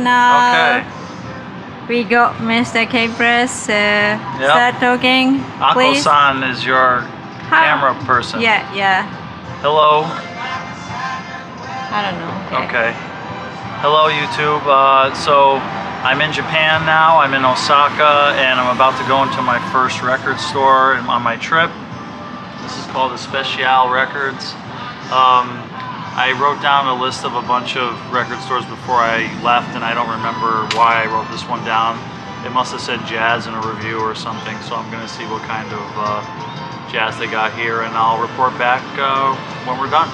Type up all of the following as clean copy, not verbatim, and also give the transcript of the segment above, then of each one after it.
Okay. We got Mr. K-Press. Start talking, please. Ako-san is your camera person. Yeah. Hello. I don't know. Okay. Hello, YouTube. So I'm in Japan now. I'm in Osaka, and I'm about to go into my first record store on my trip. This is called Especial Records. I wrote down a list of a bunch of record stores before I left, and I don't remember why I wrote this one down. It must have said jazz in a review or something, so I'm going to see what kind of jazz they got here, and I'll report back when we're done.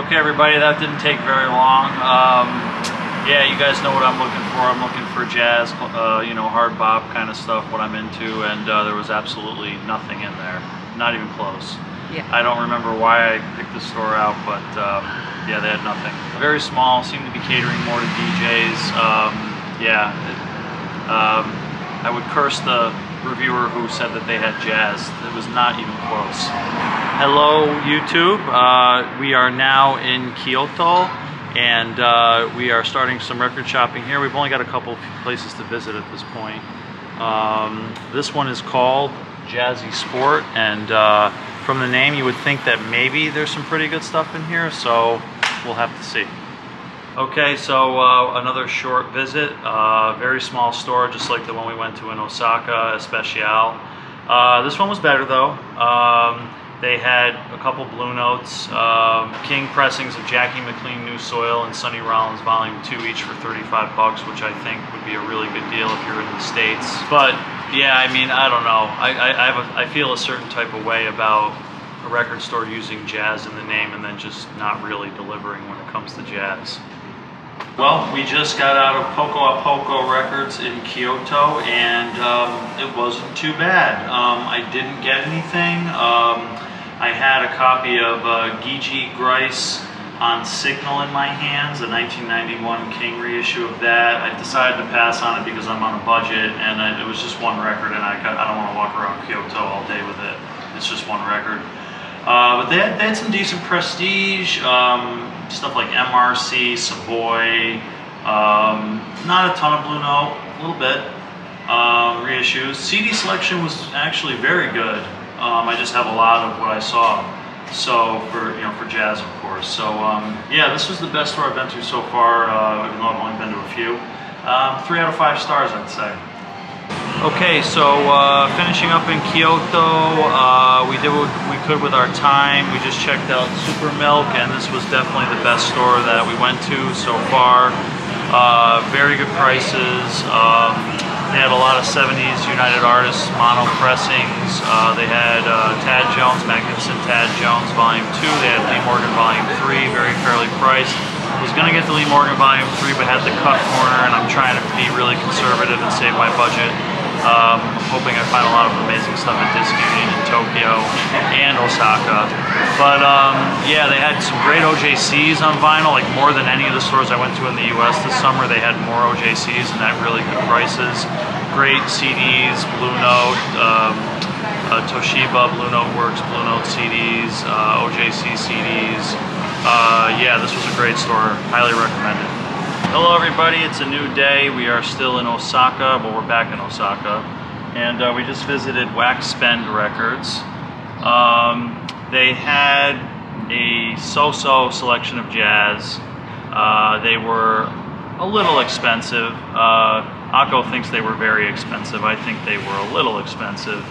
Okay, everybody, that didn't take very long. Yeah, you guys know what I'm looking for. I'm looking for jazz, you know, hard bop kind of stuff, what I'm into, and there was absolutely nothing in there. Not even close. Yeah. I don't remember why I picked the store out, but yeah, they had nothing. Very small, seemed to be catering more to DJs. I would curse the reviewer who said that they had jazz. It was not even close. Hello, YouTube. We are now in Kyoto, and we are starting some record shopping here. We've only got a couple places to visit at this point. This one is called Jazzy Sport, and from the name you would think that maybe there's some pretty good stuff in here, so we'll have to see. Okay, so another short visit. Very small store, just like the one we went to in Osaka, Especial. This one was better though. They had a couple Blue Notes, King pressings of Jackie McLean New Soil and Sonny Rollins Volume 2 each for 35 bucks, which I think would be a really good deal if you're in the States. But yeah, I mean, I don't know. I feel a certain type of way about a record store using jazz in the name and then just not really delivering when it comes to jazz. Well, we just got out of Poco Records in Kyoto, and it wasn't too bad. I didn't get anything. I had a copy of Gigi Grice on Signal in my hands, a 1991 King reissue of that. I decided to pass on it because I'm on a budget, and it was just one record, and I don't want to walk around Kyoto all day with it. It's just one record. But they had some decent prestige, stuff like MRC, Savoy, not a ton of Blue Note, a little bit, reissues. CD selection was actually very good. I just have a lot of what I saw. So for jazz, of course. So yeah, this was the best store I've been to so far, even though I've only been to a few. 3 out of 5 stars, I'd say. Okay, so finishing up in Kyoto, we did what we could with our time. We just checked out Super Milk, and this was definitely the best store that we went to so far. Very good prices. They had a lot of 70s United Artists mono pressings. They had Tad Jones, Magnificent Tad Jones Volume 2. They had Lee Morgan Volume 3, very fairly priced. I was going to get the Lee Morgan Volume 3, but had the cut corner, and I'm trying to be really conservative and save my budget. I'm hoping I find a lot of amazing stuff at Discland in Tokyo and Osaka. But yeah, they had some great OJCs on vinyl, like more than any of the stores I went to in the US this summer. They had more OJCs and at really good prices. Great CDs, Blue Note, Toshiba, Blue Note Works, Blue Note CDs, OJC CDs. Yeah, this was a great store. Highly recommended. Hello everybody, it's a new day. We are still in Osaka, well, we're back in Osaka, and we just visited Waxpend Records. They had a so-so selection of jazz. They were a little expensive. Akko thinks they were very expensive. I think they were a little expensive.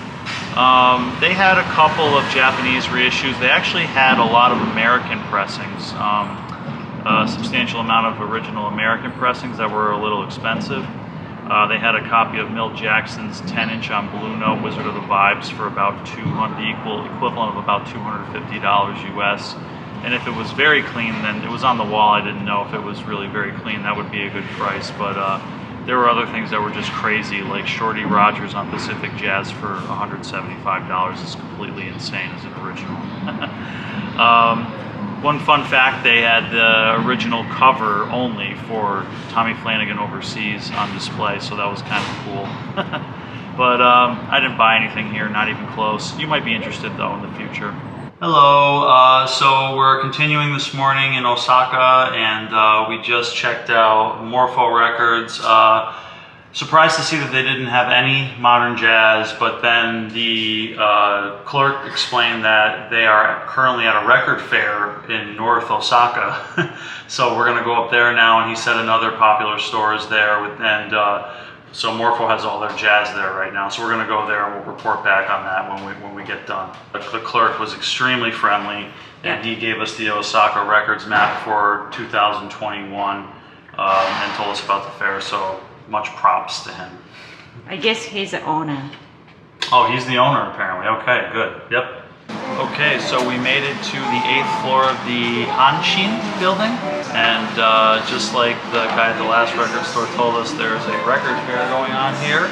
They had a couple of Japanese reissues. They actually had a lot of American pressings. A substantial amount of original American pressings that were a little expensive. They had a copy of Milt Jackson's 10-inch on Blue Note, Wizard of the Vibes, for about the equivalent of about $250 US. And if it was very clean, then it was on the wall. I didn't know if it was really very clean. That would be a good price. But there were other things that were just crazy, like Shorty Rogers on Pacific Jazz for $175. It's completely insane as an original. One fun fact, they had the original cover only for Tommy Flanagan Overseas on display, so that was kind of cool. But I didn't buy anything here, not even close. You might be interested though in the future. Hello, so we're continuing this morning in Osaka, and we just checked out Morpho Records. Surprised to see that they didn't have any modern jazz, but then the clerk explained that they are currently at a record fair in North Osaka. So we're going to go up there now, and he said another popular store is there, and so Morpho has all their jazz there right now. So we're going to go there and we'll report back on that when we get done. The clerk was extremely friendly, and he gave us the Osaka Records map for 2021 and told us about the fair. So much props to him. I guess he's the owner. Oh, he's the owner apparently. Okay, good. Yep. Okay, so we made it to the 8th floor of the Hanshin building, and just like the guy at the last record store told us, there's a record fair going on here,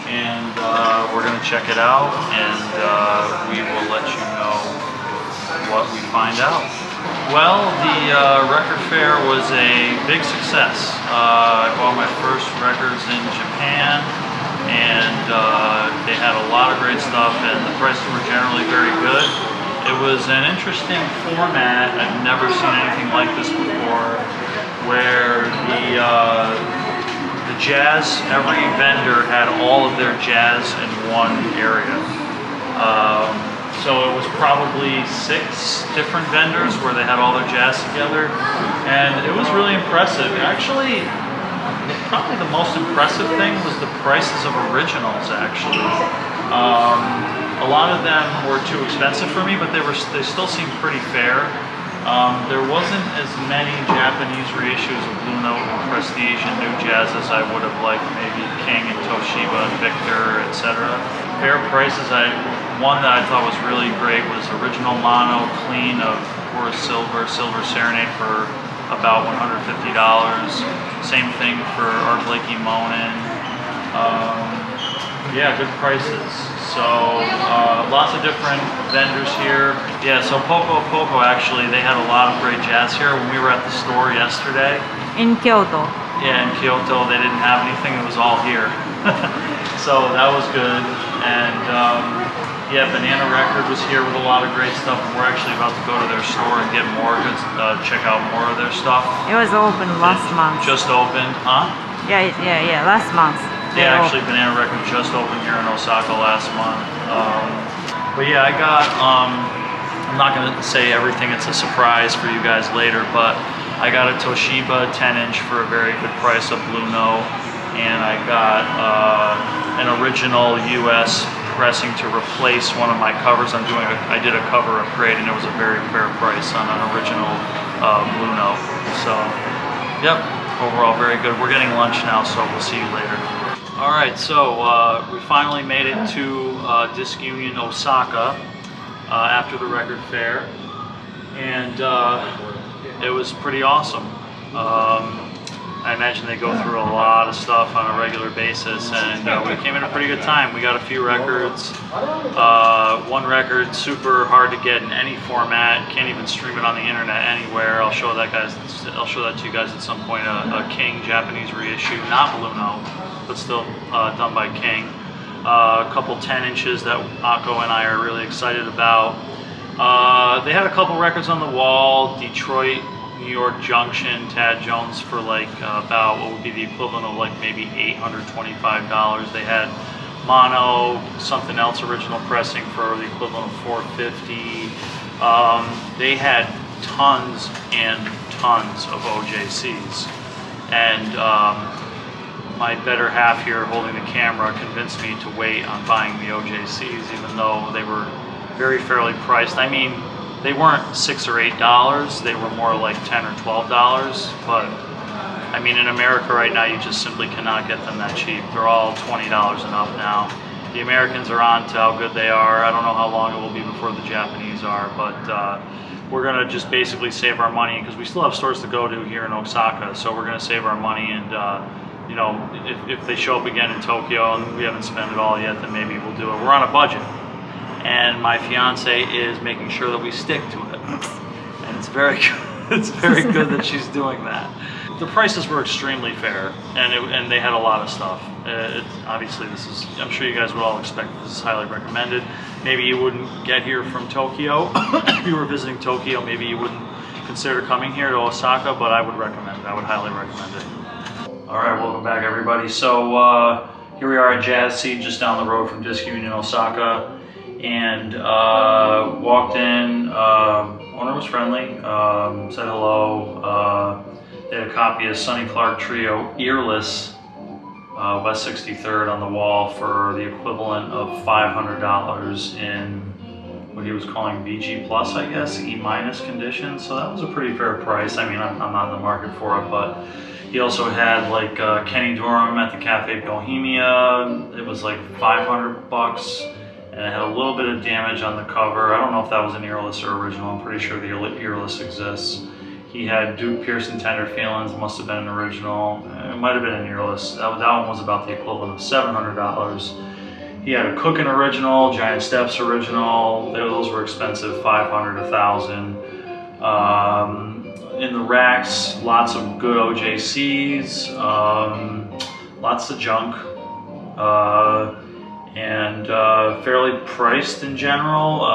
and we're going to check it out, and we will let you know what we find out. Well, the record fair was a big success. I bought my first records in Japan, and they had a lot of great stuff, and the prices were generally very good. It was an interesting format. I've never seen anything like this before, where the jazz, every vendor had all of their jazz in one area. So it was probably 6 different vendors where they had all their jazz together, and it was really impressive. Actually, probably the most impressive thing was the prices of originals, actually. A lot of them were too expensive for me, but they still seemed pretty fair. There wasn't as many Japanese reissues of Blue Note and Prestige and New Jazz as I would have liked, maybe King and Toshiba and Victor, etc. Fair prices, one that I thought was really great was original mono clean of course Silver Serenade for about $150. Same thing for our Blakey Monin. Yeah, good prices. So lots of different vendors here. Yeah, so Poco actually, they had a lot of great jazz here when we were at the store yesterday. In Kyoto. Yeah, in Kyoto they didn't have anything, it was all here. So that was good. And yeah, Banana Record was here with a lot of great stuff. We're actually about to go to their store and get more goods, check out more of their stuff. It was open last month. Just opened, huh? Yeah, last month. Yeah, actually Banana Record just opened here in Osaka last month. But yeah, I got, I'm not going to say everything, it's a surprise for you guys later, but I got a Toshiba 10-inch for a very good price of Blue Note, and I got an original US pressing to replace one of my covers. I did a cover upgrade, and it was a very fair price on an original Blue Note. So, yep, overall very good. We're getting lunch now, so we'll see you later. All right, so we finally made it to Disc Union Osaka after the record fair, and it was pretty awesome. I imagine they go through a lot of stuff on a regular basis, and we came in a pretty good time. We got a few records. One record super hard to get in any format. Can't even stream it on the internet anywhere. I'll show that to you guys at some point. A King Japanese reissue, not Blue Note, but still done by King. A couple 10-inches that Akko and I are really excited about. They had a couple records on the wall. Detroit, New York Junction, Tad Jones for like about what would be the equivalent of like maybe $825. They had mono, something else original pressing for the equivalent of $450. They had tons and tons of OJCs, and my better half here holding the camera convinced me to wait on buying the OJCs, even though they were very fairly priced. I mean, they weren't $6 or $8, they were more like $10 or $12, but I mean, in America right now, you just simply cannot get them that cheap. They're all $20 and up now. The Americans are on to how good they are. I don't know how long it will be before the Japanese are, but we're gonna just basically save our money, because we still have stores to go to here in Osaka, so we're gonna save our money, and you know, if they show up again in Tokyo and we haven't spent it all yet, then maybe we'll do it. We're on a budget, and my fiance is making sure that we stick to it, and it's very good. It's very good that she's doing that. The prices were extremely fair, and they had a lot of stuff. Obviously, I'm sure you guys would all expect this is highly recommended. Maybe you wouldn't get here from Tokyo. If you were visiting Tokyo, maybe you wouldn't consider coming here to Osaka, but I would recommend it. I would highly recommend it. All right, welcome back, everybody. So here we are at Jazzy, just down the road from Disc Union, Osaka, and walked in. Owner was friendly, said hello. They had a copy of Sonny Clark Trio Earless, West 63rd on the wall for the equivalent of $500 in what he was calling BG Plus, I guess, E- condition. So that was a pretty fair price. I mean, I'm not in the market for it, but he also had like Kenny Dorham at the Cafe Bohemia. It was like $500, and it had a little bit of damage on the cover. I don't know if that was an earless or original. I'm pretty sure the earless exists. He had Duke Pearson Tender Feelings, must have been an original. It might have been an earless. That one was about the equivalent of $700. He had a Cookin' original, Giant Steps original. Those were expensive, $500, $1,000. In the racks, lots of good OJCs, lots of junk, and fairly priced in general.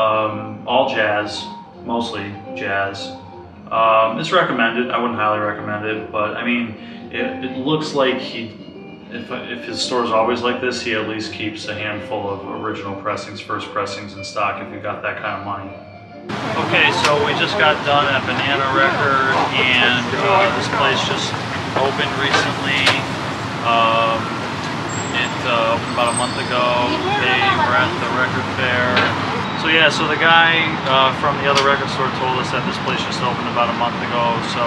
All jazz, mostly jazz. It's recommended. I wouldn't highly recommend it, but I mean, it looks like if his store's always like this, he at least keeps a handful of original pressings, first pressings in stock if you got that kind of money. Okay, so we just got done at Banana Record, and this place just opened recently. It opened about a month ago. They were at the record fair. So yeah, so the guy from the other record store told us that this place just opened about a month ago. So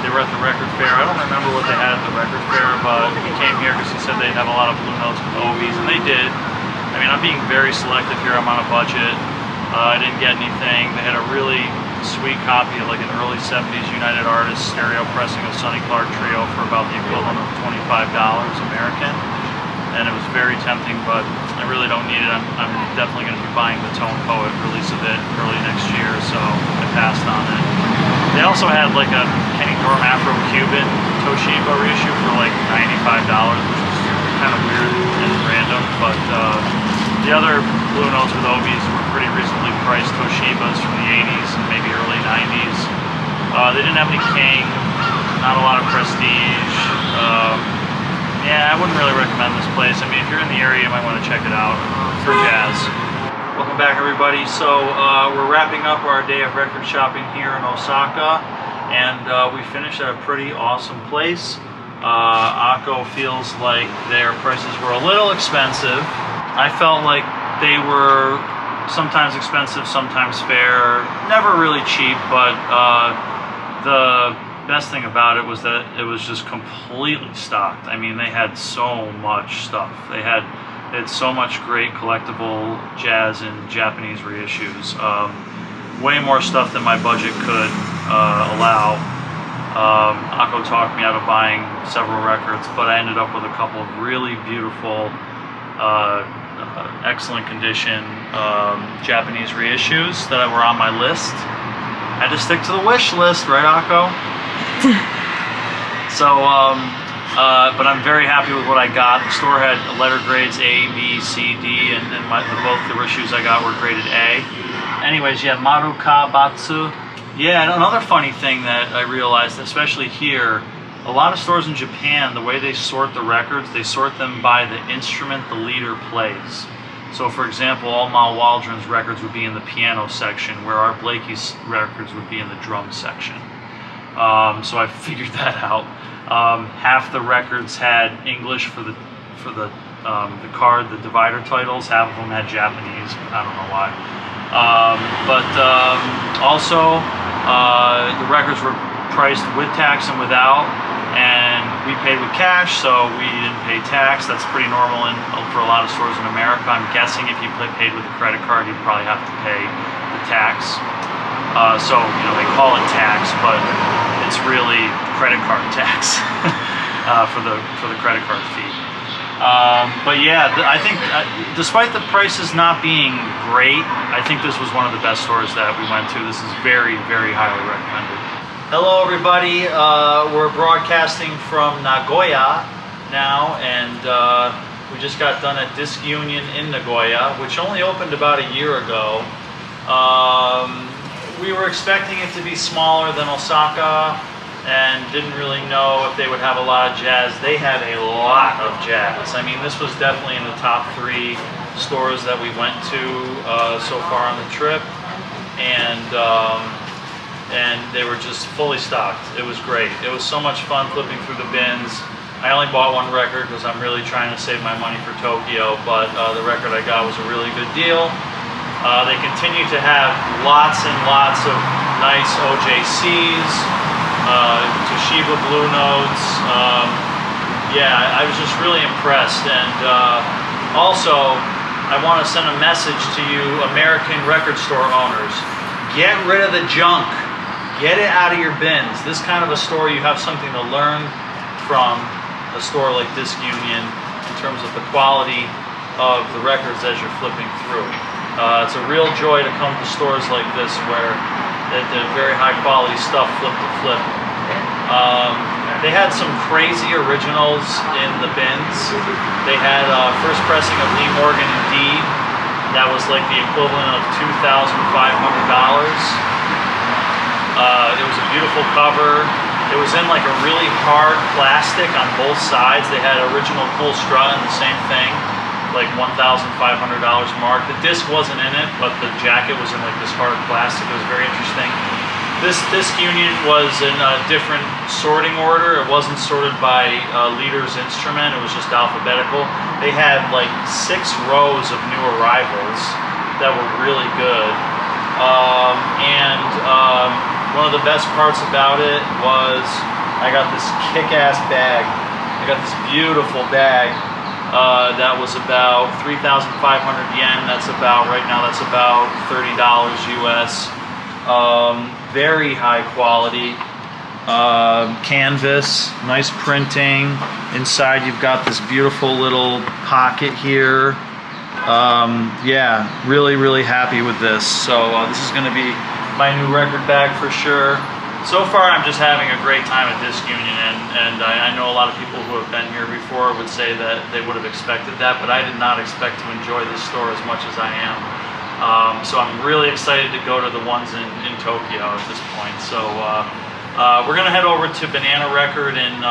they were at the record fair. I don't remember what they had at the record fair, but we came here because he said they'd have a lot of Blue Notes with Obies, and they did. I mean, I'm being very selective here. I'm on a budget. I didn't get anything. They had a really sweet copy of like an early 70s United Artists stereo pressing of Sonny Clark Trio for about the equivalent of $25 American. And it was very tempting, but I really don't need it. I'm definitely going to be buying the Tone Poet release of it early next year, so I passed on it. They also had like a Kenny Dorham Afro-Cuban Toshiba reissue for like $95, which was kind of weird and random, but the other Blue Notes with Obies were pretty reasonably priced Toshibas from the 80s and maybe early 90s. They didn't have any King, not a lot of Prestige. Yeah, I wouldn't really recommend this place. I mean, if you're in the area, you might want to check it out for jazz. Welcome back, everybody. So we're wrapping up our day of record shopping here in Osaka, and we finished at a pretty awesome place. Akko feels like their prices were a little expensive. I felt like they were sometimes expensive, sometimes fair, never really cheap, but the best thing about it was that it was just completely stocked. I mean, they had so much stuff. They had so much great collectible jazz and Japanese reissues. Way more stuff than my budget could allow. Akko talked me out of buying several records, but I ended up with a couple of really beautiful, excellent condition Japanese reissues that were on my list. I had to stick to the wish list, right, Akko? So, but I'm very happy with what I got. The store had letter grades A, B, C, D, and both the reissues I got were graded A. Anyways, yeah, Maru Ka Batsu. Yeah, and another funny thing that I realized, especially here, a lot of stores in Japan, the way they sort the records, they sort them by the instrument the leader plays. So, for example, all Mal Waldron's records would be in the piano section, where our Blakey's records would be in the drum section. So I figured that out. Half the records had English for the card, the divider titles. Half of them had Japanese. I don't know why. Also, the records were priced with tax and without, and we paid with cash, so we didn't pay tax. That's pretty normal for a lot of stores in America. I'm guessing if you paid with a credit card, you'd probably have to pay the tax. So, you know, they call it tax, but it's really credit card tax for the credit card fee. But yeah, I think despite the prices not being great, I think this was one of the best stores that we went to. This is very, very highly recommended. Hello everybody, we're broadcasting from Nagoya, now, and we just got done at Disc Union in Nagoya, which only opened about a year ago. We were expecting it to be smaller than Osaka and didn't really know if they would have a lot of jazz. They had a lot of jazz. I mean, this was definitely in the top 3 stores that we went to so far on the trip, and they were just fully stocked. It was great. It was so much fun flipping through the bins. I only bought one record because I'm really trying to save my money for Tokyo, but the record I got was a really good deal. They continue to have lots and lots of nice OJCs, Toshiba Blue Notes. Yeah, I was just really impressed. And also, I want to send a message to you American record store owners. Get rid of the junk. Get it out of your bins. This kind of a store, you have something to learn from a store like Disc Union in terms of the quality of the records as you're flipping through. It's a real joy to come to stores like this where the very high quality stuff flip to flip. They had some crazy originals in the bins. They had first pressing of Lee Morgan and Deed. That was like the equivalent of $2,500. It was a beautiful cover. It was in like a really hard plastic on both sides. They had original Cool Strut and the same thing, like $1,500 mark. The disc wasn't in it, but the jacket was in like this hard plastic. It was very interesting. This Disc Union was in a different sorting order. It wasn't sorted by leader's instrument. It was just alphabetical. They had like 6 rows of new arrivals that were really good. One of the best parts about it was I got this kick-ass bag. I got this beautiful bag that was about 3,500 yen. That's about, right now, that's about $30 US. Very high quality canvas, nice printing. Inside you've got this beautiful little pocket here. Yeah, really happy with this. So this is going to be my new record bag for sure. So far I'm just having a great time at Disc Union, and I know a lot of people who have been here before would say that they would have expected that, but I did not expect to enjoy this store as much as I am. So I'm really excited to go to the ones in Tokyo at this point. So we're gonna head over to Banana Record in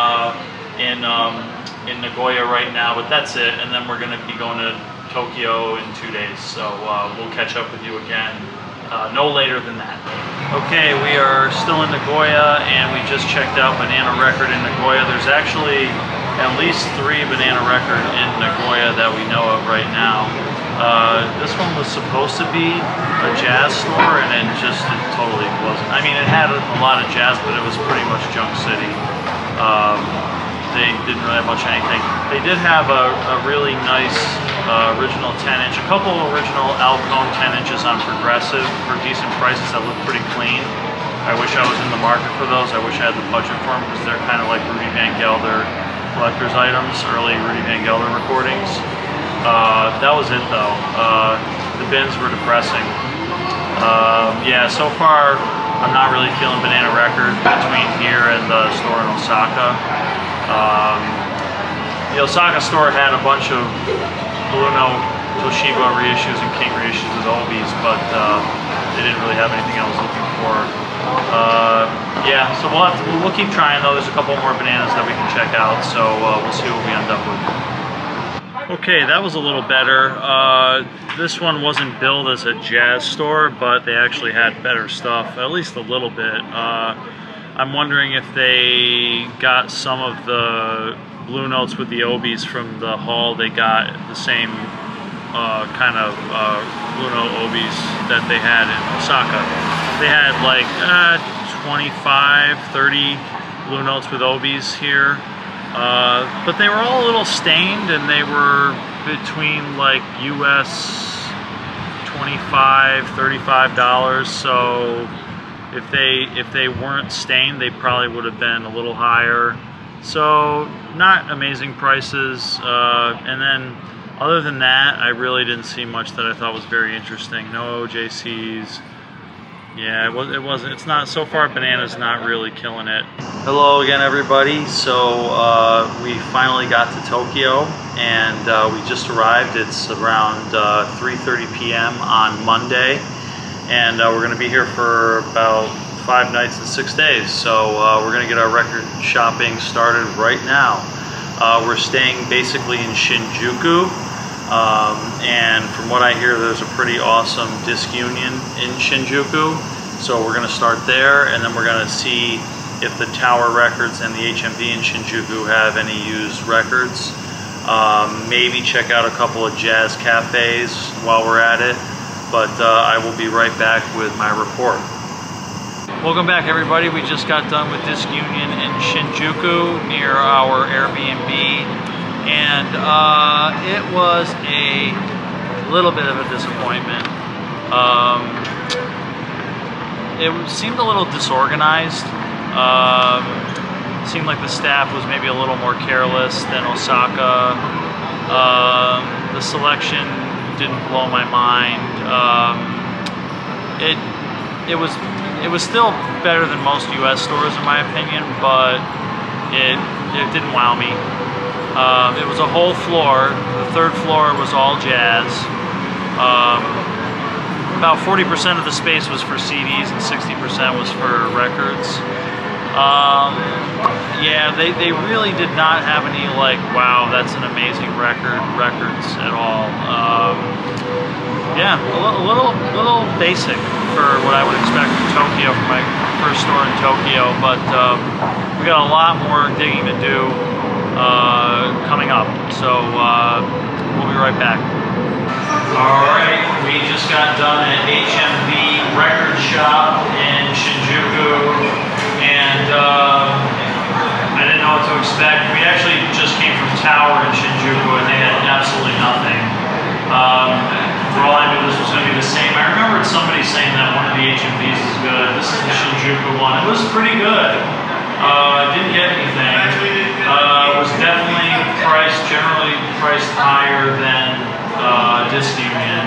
Nagoya right now, but that's it. And then we're gonna be going to Tokyo in 2 days. So we'll catch up with you again no later than that. Okay, we are still in Nagoya, and we just checked out Banana Record in Nagoya. There's actually at least 3 Banana Record in Nagoya that we know of right now. This one was supposed to be a jazz store, and it totally wasn't. I mean, it had a lot of jazz, but it was pretty much junk city. They didn't really have much of anything. They did have a really nice original 10-inch, a couple original Alcone 10-inches on Progressive for decent prices that look pretty clean. I wish I was in the market for those. I wish I had the budget for them, because they're kind of like Rudy Van Gelder collector's items, early Rudy Van Gelder recordings. That was it though. The bins were depressing. Yeah, so far I'm not really feeling Banana Record between here and the store in Osaka. The Osaka store had a bunch of Blue Note, Toshiba reissues and King reissues with Obies, but they didn't really have anything I was looking for. Yeah, so we'll keep trying though. There's a couple more bananas that we can check out, so we'll see what we end up with. Okay, that was a little better. This one wasn't billed as a jazz store, but they actually had better stuff, at least a little bit. I'm wondering if they got some of the Blue Notes with the Obies from the haul. They got the same kind of Blue Note Obies that they had in Osaka. They had like 25, 30 Blue Notes with Obies here. But they were all a little stained, and they were between like US $25, $35. So if they weren't stained, they probably would have been a little higher. So not amazing prices. And then other than that, I really didn't see much that I thought was very interesting. No OJCs, Yeah, it wasn't. It's not so far. Banana's not really killing it. Hello again, everybody. So we finally got to Tokyo, and we just arrived. It's around 3:30 p.m. on Monday, and we're going to be here for about 5 nights and 6 days. So we're going to get our record shopping started right now. We're staying basically in Shinjuku. And from what I hear, there's a pretty awesome disc union in Shinjuku. So we're going to start there, and then we're going to see if the Tower Records and the HMV in Shinjuku have any used records. Maybe check out a couple of jazz cafes while we're at it. But I will be right back with my report. Welcome back, everybody. We just got done with Disc Union in Shinjuku near our Airbnb. And it was a little bit of a disappointment. It seemed a little disorganized. Seemed like the staff was maybe a little more careless than Osaka. The selection didn't blow my mind. It was still better than most U.S. stores in my opinion, but it didn't wow me. It was a whole floor. The third floor was all jazz. About 40% of the space was for CDs and 60% was for records. Yeah, they really did not have any like, wow, that's an amazing records at all. Yeah, a little basic for what I would expect from Tokyo, from my first store in Tokyo, but we got a lot more digging to do coming up, so we'll be right back. Alright, we just got done at HMV Record Shop in Shinjuku, and I didn't know what to expect. We actually just came from Tower in Shinjuku, and they had absolutely nothing. For all I knew, this was going to be the same. I remembered somebody saying that one of the HMVs is good. This is the Shinjuku one. It was pretty good. Didn't get anything. Was definitely generally priced higher than Disc Union.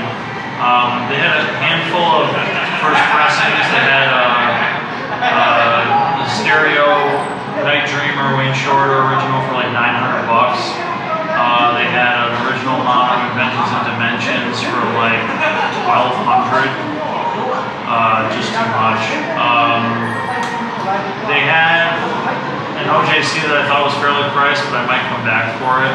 They had a handful of first pressings. They had the stereo Night Dreamer Wayne Shorter original for like $900. They had an original mono Inventions and Dimensions for like $1,200. Just too much. They had an OJC that I thought was fairly priced, but I might come back for it.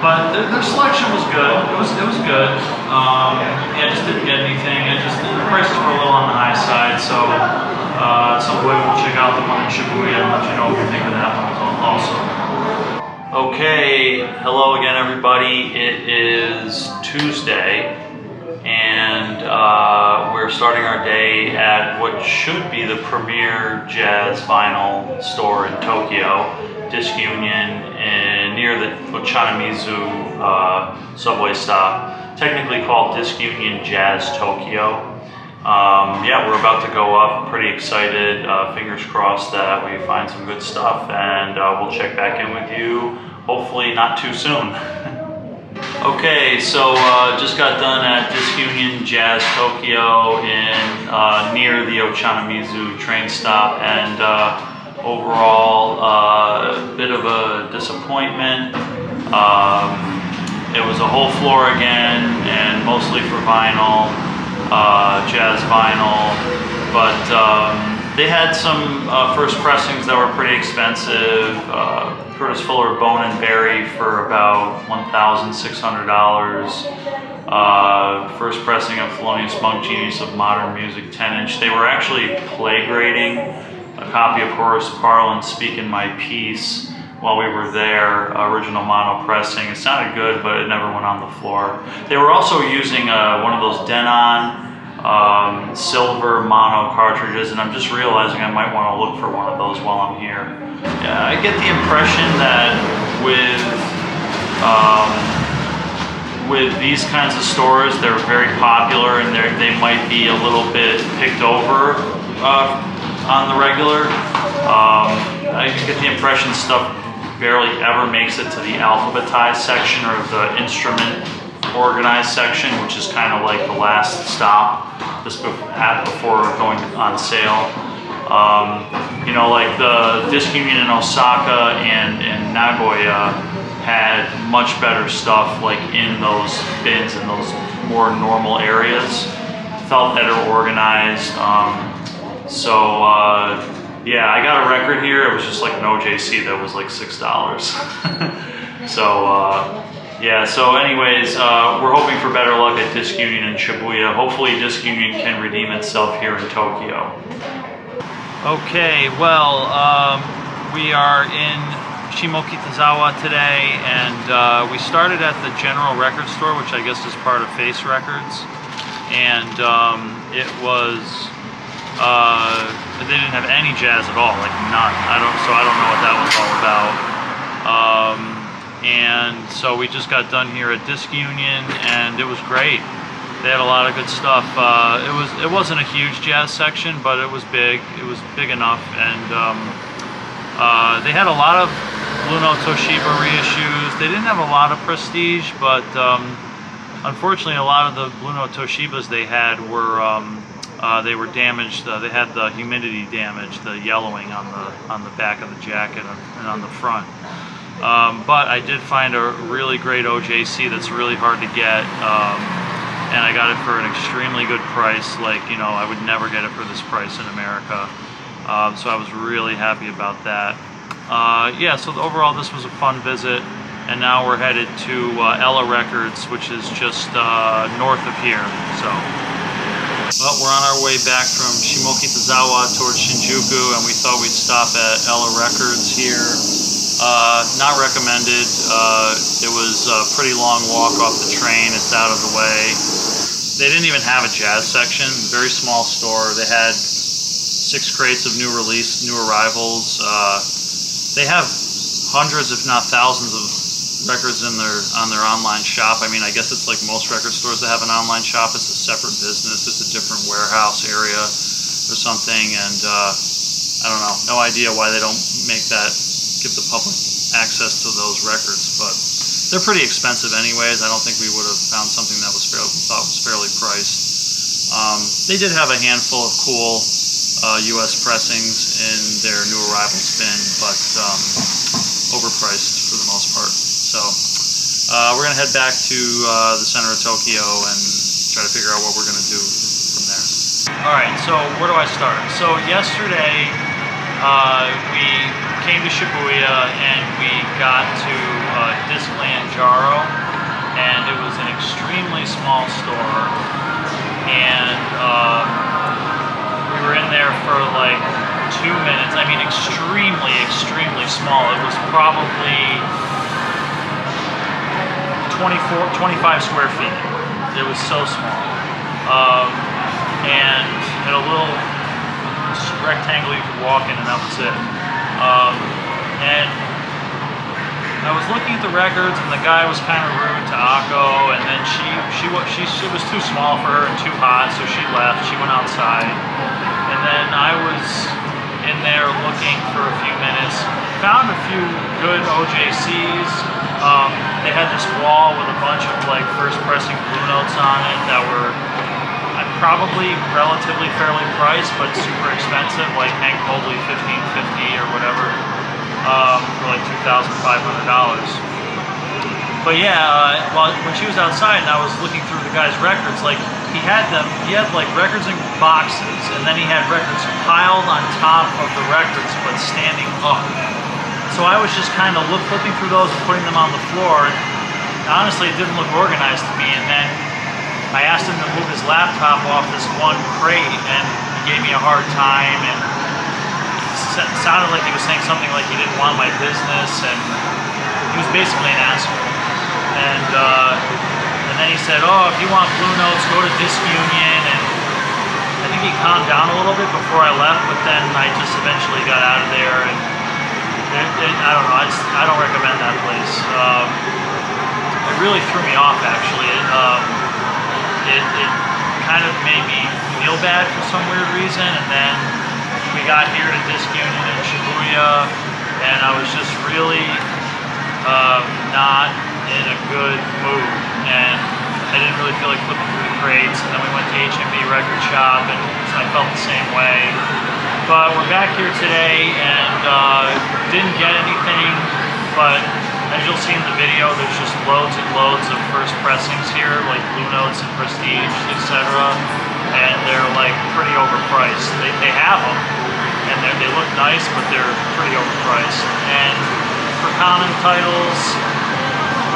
But their selection was good. It was good. Yeah, I just didn't get anything. The prices were a little on the high side, so at some point we'll check out the one in Shibuya and let you know what we think of that one also. Okay, hello again, everybody. It is Tuesday, and we're starting our day at what should be the premier jazz vinyl store in Tokyo, Disc Union, near the Ochanomizu subway stop, technically called Disc Union Jazz Tokyo. Yeah, we're about to go up, pretty excited, fingers crossed that we find some good stuff, and we'll check back in with you, hopefully not too soon. Okay, so just got done at Disc Union Jazz Tokyo near the Ochanomizu train stop, and overall a bit of a disappointment. It was a whole floor again, and mostly for vinyl, jazz vinyl, but they had some first pressings that were pretty expensive. Curtis Fuller Bone and Berry for about $1,600. First pressing of Thelonious Monk Genius of Modern Music 10-inch. They were actually play grading a copy of Horace Parlan Speak in My Piece while we were there, original mono pressing. It sounded good, but it never went on the floor. They were also using one of those Denon silver mono cartridges, and I'm just realizing I might want to look for one of those while I'm here. Yeah, I get the impression that with these kinds of stores, they're very popular, and they might be a little bit picked over on the regular. I get the impression stuff barely ever makes it to the alphabetized section or the instrument organized section, which is kind of like the last stop just before going on sale. You know, like the Disc Union in Osaka and Nagoya had much better stuff like in those bins in those more normal areas. Felt better organized. Yeah, I got a record here. It was just like an OJC that was like $6. Yeah, so anyways, we're hoping for better luck at Disc Union in Shibuya. Hopefully Disc Union can redeem itself here in Tokyo. Okay, well, we are in Shimokitazawa today, and we started at the General Record Store, which I guess is part of Face Records, and it was, they didn't have any jazz at all, like none. So I don't know what that was all about. And so we just got done here at Disc Union, and it was great. They had a lot of good stuff. It wasn't a huge jazz section, but it was big. It was big enough, and they had a lot of Blue Note Toshiba reissues. They didn't have a lot of prestige, but unfortunately, a lot of the Blue Note Toshibas they had were they were damaged. They had the humidity damage, the yellowing on the back of the jacket and on the front. But I did find a really great OJC that's really hard to get. And I got it for an extremely good price. Like, you know, I would never get it for this price in America. So I was really happy about that. Yeah, so overall this was a fun visit. And now we're headed to Ella Records, which is just north of here. So, well, we're on our way back from Shimokitazawa towards Shinjuku, and we thought we'd stop at Ella Records here. Not recommended. It was a pretty long walk off the train. It's out of the way. They didn't even have a jazz section. Very small store. They had 6 crates of new arrivals. They have hundreds, if not thousands, of records on their online shop. I mean, I guess it's like most record stores that have an online shop. It's a separate business. It's a different warehouse area or something. And I don't know. No idea why they don't make that. Give the public access to those records, but they're pretty expensive anyways. I don't think we would have found something that was fairly priced. They did have a handful of cool U.S. pressings in their new arrivals bin, but overpriced for the most part. So we're gonna head back to the center of Tokyo and try to figure out what we're gonna do from there. All right, so where do I start? So yesterday we came to Shibuya and we got to Discland Jaro, and it was an extremely small store, and we were in there for like 2 minutes. I mean, extremely small. It was probably 25 square feet. It was so small, and had a little rectangle you could walk in, and that was it. And I was looking at the records, and the guy was kind of rude to Akko, and then she was too small for her and too hot, so she left. She went outside, and then I was in there looking for a few minutes. Found a few good OJCs. They had this wall with a bunch of like first pressing Blue Notes on it that were probably relatively fairly priced, but super expensive, like Hank Mobley $15.50 or whatever, for like $2,500. But yeah, when she was outside and I was looking through the guy's records, like he had like records in boxes, and then he had records piled on top of the records, but standing up. So I was just kind of flipping through those and putting them on the floor, and honestly, it didn't look organized to me. And then I asked him to move his laptop off this one crate, and he gave me a hard time, and it sounded like he was saying something like he didn't want my business, and he was basically an asshole. And then he said, oh, if you want Blue Notes, go to Disc Union, and I think he calmed down a little bit before I left, but then I just eventually got out of there, and I don't know, I don't recommend that place. It really threw me off, actually. It kind of made me feel bad for some weird reason, and then we got here to Disc Union in Shibuya, and I was just really not in a good mood, and I didn't really feel like flipping through the crates. And then we went to HMV Record Shop, and I felt the same way. But we're back here today, and didn't get anything, but as you'll see in the video, there's just loads and loads of first pressings here, like Blue Notes and Prestige, etc. And they're like pretty overpriced. They have them, and they look nice, but they're pretty overpriced. And for common titles,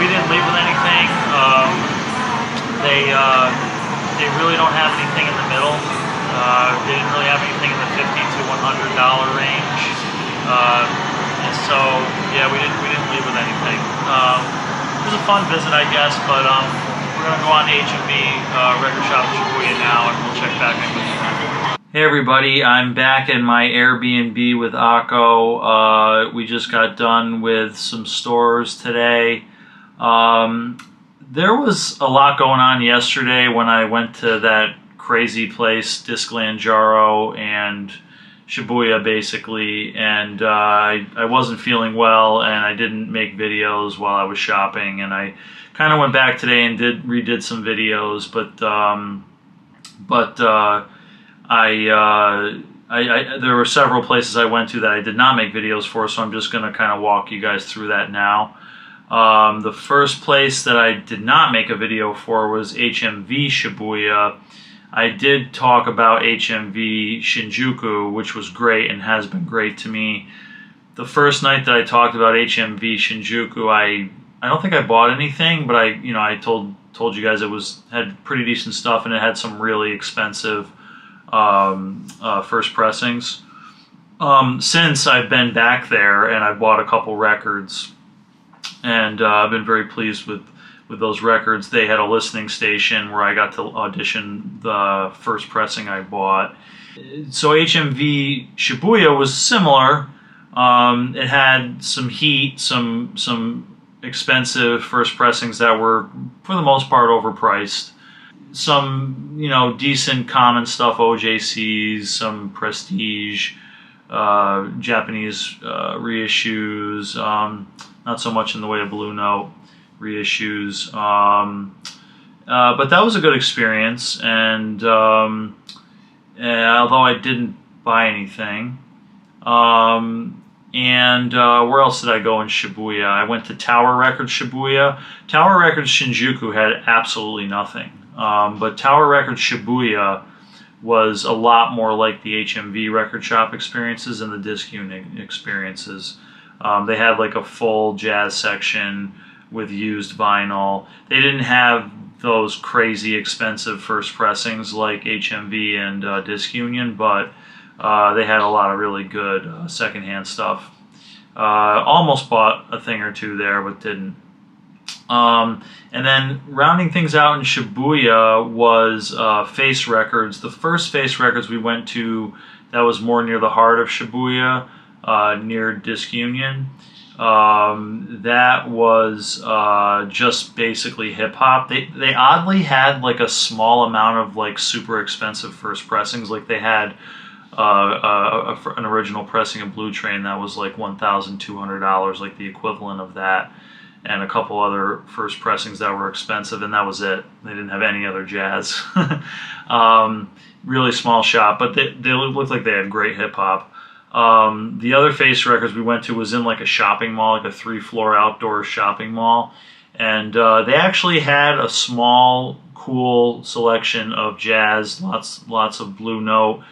we didn't leave with anything. They really don't have anything in the middle. They didn't really have anything in the $50 to $100 range. And so, yeah, we didn't leave with anything. It was a fun visit, I guess, but we're going to go on to HMV Record Shop in Shibuya now, and we'll check back in with you. Hey everybody, I'm back in my Airbnb with Akko. We just got done with some stores today. There was a lot going on yesterday when I went to that crazy place, Discland, Jaro, and Shibuya basically, and I wasn't feeling well, and I didn't make videos while I was shopping, and I kind of went back today and redid some videos, but there were several places I went to that I did not make videos for, so I'm just going to kind of walk you guys through that now. The first place that I did not make a video for was HMV Shibuya. I did talk about HMV Shinjuku, which was great and has been great to me. The first night that I talked about HMV Shinjuku, I don't think I bought anything, but I told you guys it had pretty decent stuff, and it had some really expensive first pressings. Since I've been back there, and I bought a couple records, and I've been very pleased with those records. They had a listening station where I got to audition the first pressing I bought. So HMV Shibuya was similar. It had some heat, some expensive first pressings that were, for the most part, overpriced. Some, decent common stuff, OJCs, some Prestige, Japanese reissues, not so much in the way of Blue Note reissues, but that was a good experience, and although I didn't buy anything, and where else did I go in Shibuya? I went to Tower Records Shibuya. Tower Records Shinjuku had absolutely nothing, but Tower Records Shibuya was a lot more like the HMV record shop experiences and the disc unit experiences. They had like a full jazz section with used vinyl. They didn't have those crazy expensive first pressings like HMV and Disc Union, but they had a lot of really good secondhand stuff. Almost bought a thing or two there, but didn't. And then rounding things out in Shibuya was Face Records. The first Face Records we went to, that was more near the heart of Shibuya, near Disc Union. That was just basically hip hop. They oddly had like a small amount of like super expensive first pressings. Like they had an original pressing of Blue Train that was like $1,200, like the equivalent of that, and a couple other first pressings that were expensive, and that was it. They didn't have any other jazz. Really small shop, but they looked like they had great hip hop. The other Face Records we went to was in like a shopping mall, like a 3-floor outdoor shopping mall, and they actually had a small, cool selection of jazz, lots of Blue Note,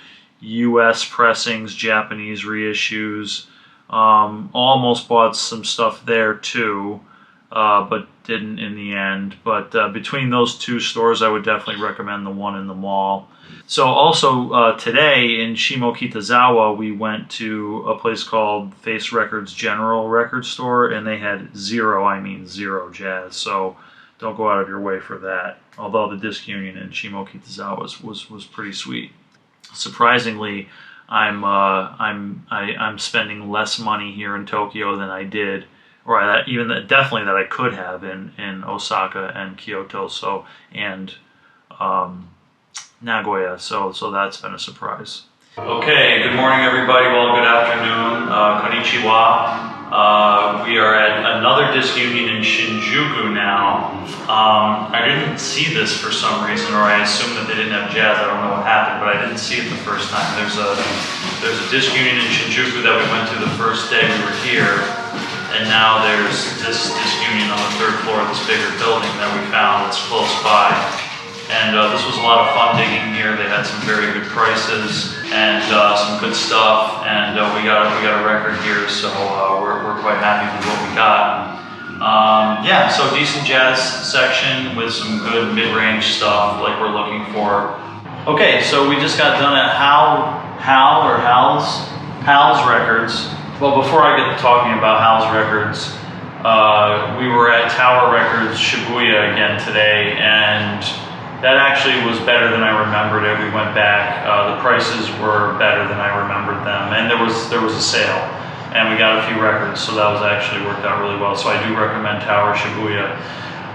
U.S. pressings, Japanese reissues. Almost bought some stuff there too, but didn't in the end. But between those two stores, I would definitely recommend the one in the mall. So also today in Shimokitazawa, we went to a place called Face Records General Record Store, and they had zero jazz. So don't go out of your way for that. Although the Disc Union in Shimokitazawa was pretty sweet. Surprisingly, I'm spending less money here in Tokyo than I did, or definitely that I could have in Osaka and Kyoto, and Nagoya. So that's been a surprise. Okay, good morning everybody. Well, good afternoon. Konnichiwa. We are at another disc union in Shinjuku now. I didn't see this for some reason, or I assumed that they didn't have jazz. I don't know what happened, but I didn't see it the first time. There's a disc union in Shinjuku that we went to the first day we were here, and now there's this disc union on the 3rd floor of this bigger building that we found that's close by. And this was a lot of fun digging here. They had some very good prices and some good stuff, and we got a record here, so we're quite happy with what we got. Yeah, so decent jazz section with some good mid-range stuff like we're looking for. Okay, so we just got done at Hal's Records. Well, before I get to talking about Hal's Records, we were at Tower Records Shibuya again today, and that actually was better than I remembered it. We went back. The prices were better than I remembered them, and there was a sale, and we got a few records, so that was actually worked out really well. So I do recommend Tower Shibuya.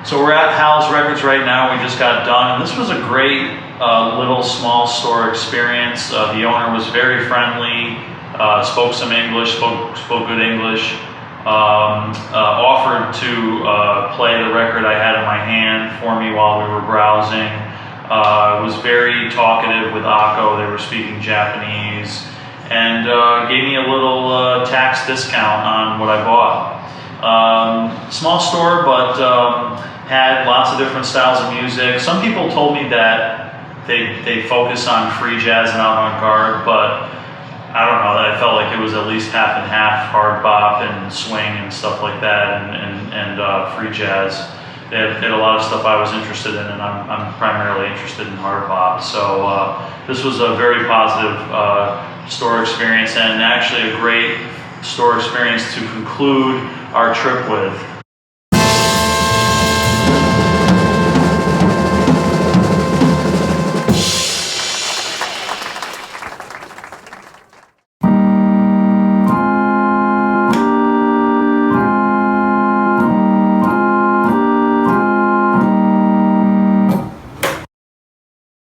So we're at Hal's Records right now. We just got done, and this was a great little small store experience. The owner was very friendly, spoke some English, spoke good English. Offered to play the record I had in my hand for me while we were browsing. Was very talkative with Akko. They were speaking Japanese, and gave me a little tax discount on what I bought. Small store, but had lots of different styles of music. Some people told me that they focus on free jazz and avant-garde, but I don't know, I felt like it was at least half and half, hard bop and swing and stuff like that, and free jazz. They had a lot of stuff I was interested in, and I'm primarily interested in hard bop. So this was a very positive store experience, and actually a great store experience to conclude our trip with.